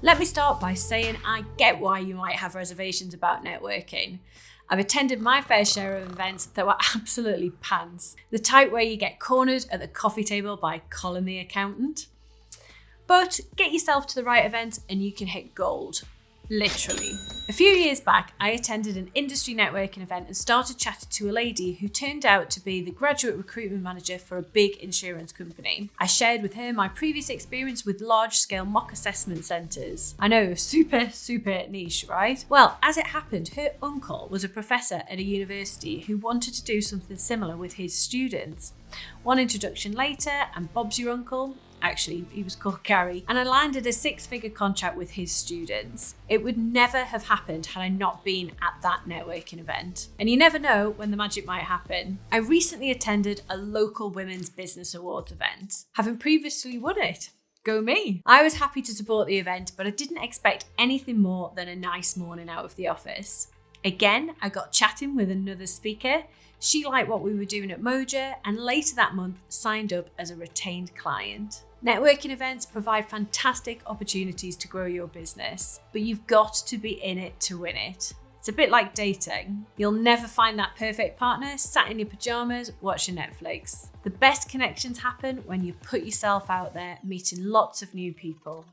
Let me start by saying I get why you might have reservations about networking. I've attended my fair share of events that were absolutely pants. The type where you get cornered at the coffee table by Colin the accountant. But get yourself to the right event and you can hit gold. Literally. A few years back, I attended an industry networking event and started chatting to a lady who turned out to be the graduate recruitment manager for a big insurance company. I shared with her my previous experience with large-scale mock assessment centres. I know, super niche, right? Well, as it happened, her uncle was a professor at a university who wanted to do something similar with his students. One introduction later, and Bob's your uncle. Actually, he was called Gary, and I landed a 6-figure contract with his students. It would never have happened had I not been at that networking event. And you never know when the magic might happen. I recently attended a local Women's Business Awards event, having previously won it. Go me. I was happy to support the event, but I didn't expect anything more than a nice morning out of the office. Again, I got chatting with another speaker. She liked what we were doing at Moja, and later that month signed up as a retained client. Networking events provide fantastic opportunities to grow your business, but you've got to be in it to win it. It's a bit like dating. You'll never find that perfect partner sat in your pajamas watching Netflix. The best connections happen when you put yourself out there, meeting lots of new people.